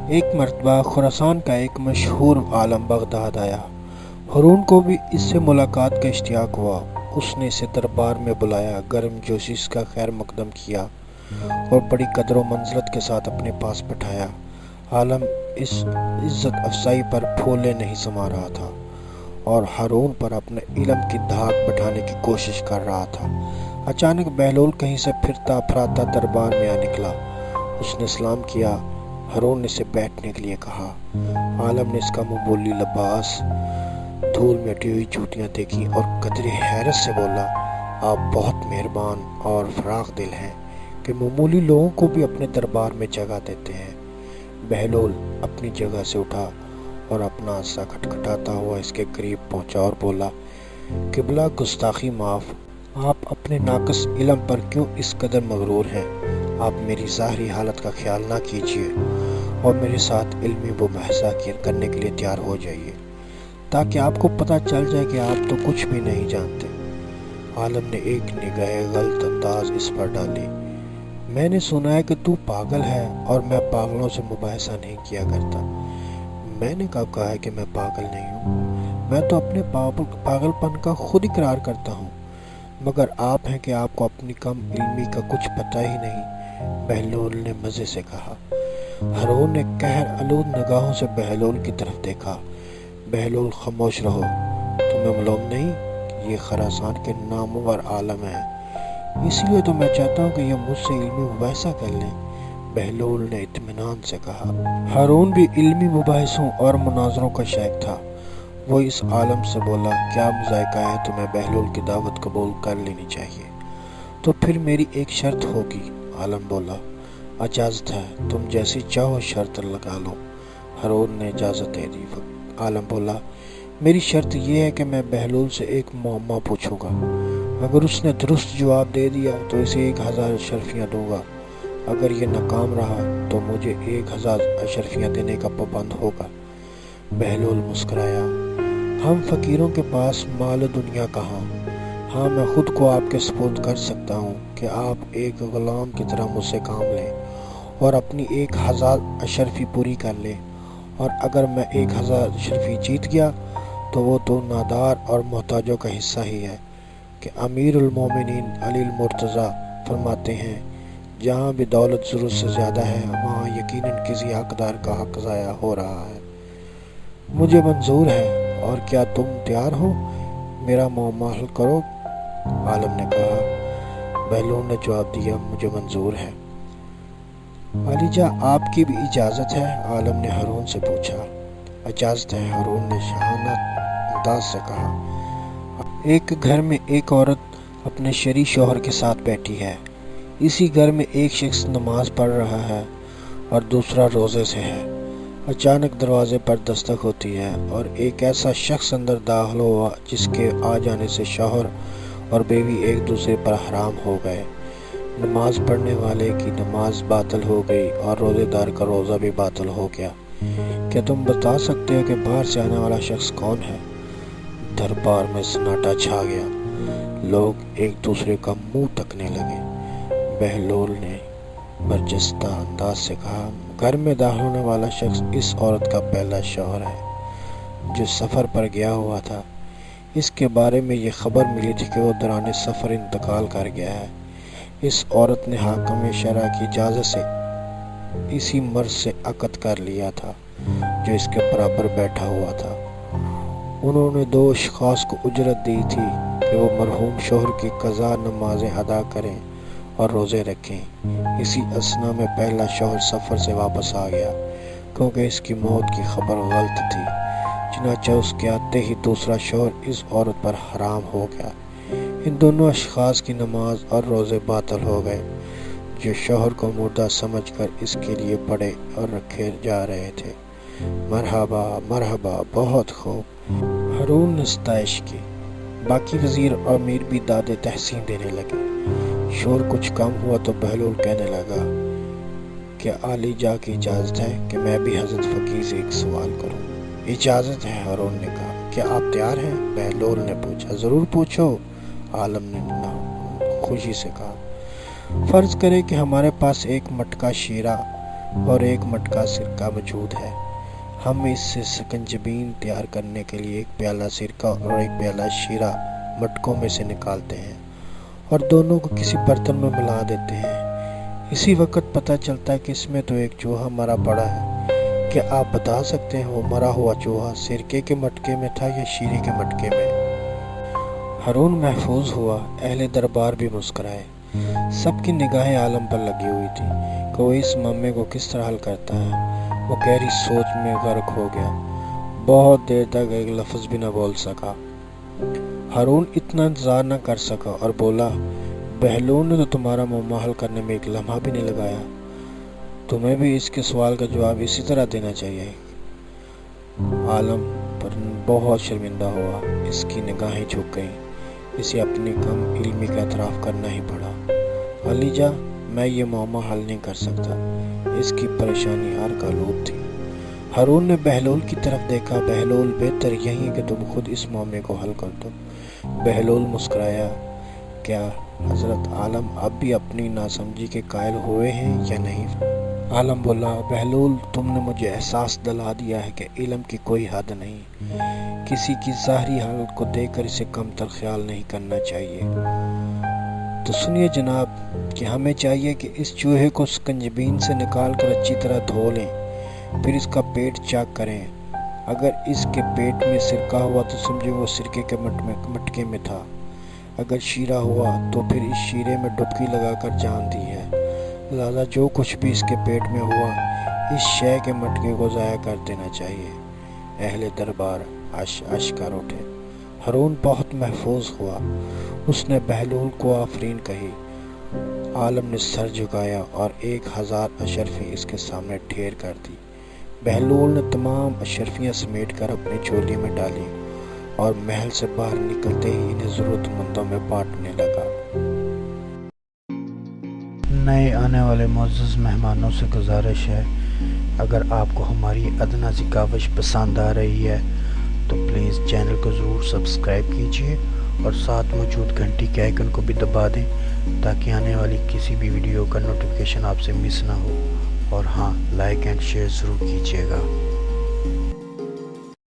ایک مرتبہ خراسان کا ایک مشہور عالم بغداد آیا۔ ہارون کو بھی اس سے ملاقات کا اشتیاق ہوا۔ اس نے اسے دربار میں بلایا، گرم جوشی اس کا خیر مقدم کیا اور بڑی قدر و منزلت کے ساتھ اپنے پاس بٹھایا۔ عالم اس عزت افزائی پر پھولے نہیں سما رہا تھا اور ہارون پر اپنے علم کی دھاک بٹھانے کی کوشش کر رہا تھا۔ اچانک بہلول کہیں سے پھرتا پھراتا دربار میں آ نکلا۔ اس نے سلام کیا۔ ہارون نے اسے بیٹھنے کے لیے کہا۔ عالم نے اس کا معمولی لباس، دھول میں اٹی ہوئی جوتیاں دیکھی اور قدرے حیرت سے بولا، آپ بہت مہربان اور فراخ دل ہیں کہ معمولی لوگوں کو بھی اپنے دربار میں جگہ دیتے ہیں۔ بہلول اپنی جگہ سے اٹھا اور اپنا عصا کھٹکھٹاتا ہوا اس کے قریب پہنچا اور بولا، قبلہ گستاخی معاف، آپ اپنے ناقص علم پر کیوں اس قدر مغرور ہیں؟ آپ میری ظاہری حالت کا خیال نہ کیجیے اور میرے ساتھ علمی مباحثہ کرنے کے لیے تیار ہو جائیے تاکہ آپ کو پتہ چل جائے کہ آپ تو کچھ بھی نہیں جانتے۔ عالم نے ایک نگاہ غلط انداز اس پر ڈالی۔ میں نے سنا ہے کہ تو پاگل ہے اور میں پاگلوں سے مباحثہ نہیں کیا کرتا۔ میں نے کب کہا ہے کہ میں پاگل نہیں ہوں؟ میں تو اپنے پاگل پن کا خود اقرار کرتا ہوں، مگر آپ ہیں کہ آپ کو اپنی کم علمی کا کچھ پتہ ہی نہیں، بہلول نے مزے سے کہا۔ ہارون نے قہر آلود نگاہوں سے بہلول کی طرف دیکھا۔ بہلول خاموش رہو، تمہیں معلوم نہیں کہ یہ خراسان کے نامور عالم ہے، اس لیے تو میں چاہتا ہوں کہ یہ مجھ سے علمی مباحثہ کر لیں، بہلول نے اطمینان سے کہا۔ ہارون بھی علمی مباحثوں اور مناظروں کا شائق تھا۔ وہ اس عالم سے بولا، کیا مذائقہ ہے، تمہیں بہلول کی دعوت قبول کر لینی چاہیے۔ تو پھر میری ایک شرط ہوگی، عالم بولا۔ اجازت ہے، تم جیسی چاہو شرط لگا لو، ہارون نے اجازت دے دی۔ عالم بولا، میری شرط یہ ہے کہ میں بہلول سے ایک معمہ پوچھوں گا، اگر اس نے درست جواب دے دیا تو اسے 1000 اشرفیاں دوں گا، اگر یہ ناکام رہا تو مجھے 1000 اشرفیاں دینے کا پابند ہوگا۔ بہلول مسکرایا، ہم فقیروں کے پاس مال و دنیا کہاں؟ ہاں، میں خود کو آپ کے سپرد کر سکتا ہوں کہ آپ ایک غلام کی طرح مجھ سے کام لیں اور اپنی 1000 اشرفی پوری کر لیں، اور اگر میں 1000 اشرفی جیت گیا تو وہ تو نادار اور محتاجوں کا حصہ ہی ہے کہ امیر المومنین علی المرتضیٰ فرماتے ہیں، جہاں بھی دولت ضرورت سے زیادہ ہے وہاں یقیناً کسی حقدار کا حق ضائع ہو رہا ہے۔ مجھے منظور ہے، اور کیا تم تیار ہو میرا معمہ حل کرو؟ عالم نے کہا۔ بہلول نے جواب دیا، مجھے منظور ہے۔ علی جاں، آپ کی بھی اجازت ہے؟ عالم نے ہارون سے پوچھا۔ اجازت ہے، ہارون نے شاہانہ انداز سے کہا۔ ایک گھر میں ایک عورت اپنے شرعی شوہر کے ساتھ بیٹھی ہے۔ اسی گھر میں ایک شخص نماز پڑھ رہا ہے اور دوسرا روزے سے ہے۔ اچانک دروازے پر دستک ہوتی ہے اور ایک ایسا شخص اندر داخل ہوا جس کے آ جانے سے شوہر اور بیوی ایک دوسرے پر حرام ہو گئے۔ نماز پڑھنے والے کی نماز باطل ہو گئی اور روزے دار کا روزہ بھی باطل ہو گیا۔ کیا تم بتا سکتے ہو کہ باہر سے آنے والا شخص کون ہے؟ دربار میں سناٹا چھا گیا۔ لوگ ایک دوسرے کا منہ تکنے لگے۔ بہلول نے برجستہ انداز سے کہا، گھر میں داخل ہونے والا شخص اس عورت کا پہلا شوہر ہے جو سفر پر گیا ہوا تھا۔ اس کے بارے میں یہ خبر ملی تھی کہ وہ دوران سفر انتقال کر گیا ہے۔ اس عورت نے حاکم شرع کی اجازت سے اسی مرد سے عقد کر لیا تھا جو اس کے برابر بیٹھا ہوا تھا۔ انہوں نے 2 اشخاص کو اجرت دی تھی کہ وہ مرحوم شوہر کی قضا نمازیں ادا کریں اور روزے رکھیں۔ اسی اثنا میں پہلا شوہر سفر سے واپس آ گیا کیونکہ اس کی موت کی خبر غلط تھی، چنانچہ اس کے آتے ہی دوسرا شوہر اس عورت پر حرام ہو گیا۔ ان دونوں اشخاص کی نماز اور روزے باطل ہو گئے جو شوہر کو مردہ سمجھ کر اس کے لیے پڑے اور رکھے جا رہے تھے۔ مرحبا مرحبا، بہت خوب، ہارون نے ستائش کی۔ باقی وزیر اور امیر بھی داد تحسین دینے لگے۔ شور کچھ کم ہوا تو بہلول کہنے لگا، کیا علی جاں کی اجازت ہے کہ میں بھی حضرت فقیر سے ایک سوال کروں؟ اجازت ہے، ہارون نے کہا۔ کیا آپ تیار ہیں؟ بہلول نے پوچھا۔ ضرور پوچھو، عالم نے خوشی سے کہا۔ فرض کریں کہ ہمارے پاس ایک مٹکا شیرہ اور ایک مٹکا سرکہ موجود ہے۔ ہم اس سے سکنجبین تیار کرنے کے لیے ایک پیالہ سرکہ اور ایک پیالہ شیرہ مٹکوں میں سے نکالتے ہیں اور دونوں کو کسی برتن میں ملا دیتے ہیں۔ اسی وقت پتہ چلتا ہے کہ اس میں تو ایک چوہا مرا پڑا ہے۔ کیا آپ بتا سکتے ہیں وہ مرا ہوا چوہا سرکے کے مٹکے میں تھا یا شیرے کے مٹکے میں؟ ہارون محفوظ ہوا۔ اہل دربار بھی مسکرائے۔ سب کی نگاہیں عالم پر لگی ہوئی تھی کہ وہ اس معاملے کو کس طرح حل کرتا ہے۔ وہ گہری سوچ میں غرق ہو گیا۔ بہت دیر تک ایک لفظ بھی نہ بول سکا۔ ہارون اتنا انتظار نہ کر سکا اور بولا، بہلول نے تو تمہارا معاملہ حل کرنے میں ایک لمحہ بھی نہیں لگایا۔ تمہیں بھی اس کے سوال کا جواب اسی طرح دینا چاہیے۔ عالم پر بہت شرمندہ ہوا۔ اس کی نگاہیں جھک گئیں۔ اسے اپنی کم علمی کا اعتراف کرنا ہی پڑا۔ علی جا، میں یہ معاملہ حل نہیں کر سکتا۔ اس کی پریشانی ہر آلود تھی۔ ہارون نے بہلول کی طرف دیکھا۔ بہلول، بہتر یہی ہے کہ تم خود اس معاملے کو حل کر دو۔ بہلول مسکرایا۔ کیا حضرت عالم اب بھی اپنی ناسمجھی کے قائل ہوئے ہیں یا نہیں؟ عالم بولا، بہلول، تم نے مجھے احساس دلا دیا ہے کہ علم کی کوئی حد نہیں۔ کسی کی ظاہری حالت کو دیکھ کر اسے کم تر خیال نہیں کرنا چاہیے۔ تو سنیے جناب کہ ہمیں چاہیے کہ اس چوہے کو سکنجبین سے نکال کر اچھی طرح دھو لیں، پھر اس کا پیٹ چاک کریں۔ اگر اس کے پیٹ میں سرکہ ہوا تو سمجھے وہ سرکے کے مٹکے میں تھا۔ اگر شیرہ ہوا تو پھر اس شیرے میں ڈبکی لگا کر جان دی ہے۔ لہذا جو کچھ بھی اس کے پیٹ میں ہوا اس شے کے مٹکے کو ضائع کر دینا چاہیے۔ اہل دربار عش کر اٹھے۔ ہارون بہت محفوظ ہوا۔ اس نے بہلول کو آفرین کہی۔ عالم نے سر جھکایا اور 1000 اشرفی اس کے سامنے ڈھیر کر دی۔ بہلول نے تمام اشرفیاں سمیٹ کر اپنی جھولی میں ڈالی اور محل سے باہر نکلتے ہی انہیں ضرورت مندوں میں بانٹنے لگا۔ نئے آنے والے معزز مہمانوں سے گزارش ہے، اگر آپ کو ہماری ادنیٰ سی کاوش پسند آ رہی ہے تو پلیز چینل کو ضرور سبسکرائب کیجیے اور ساتھ موجود گھنٹی کے آئیکن کو بھی دبا دیں تاکہ آنے والی کسی بھی ویڈیو کا نوٹیفیکیشن آپ سے مس نہ ہو، اور ہاں، لائک اینڈ شیئر ضرور کیجیے گا۔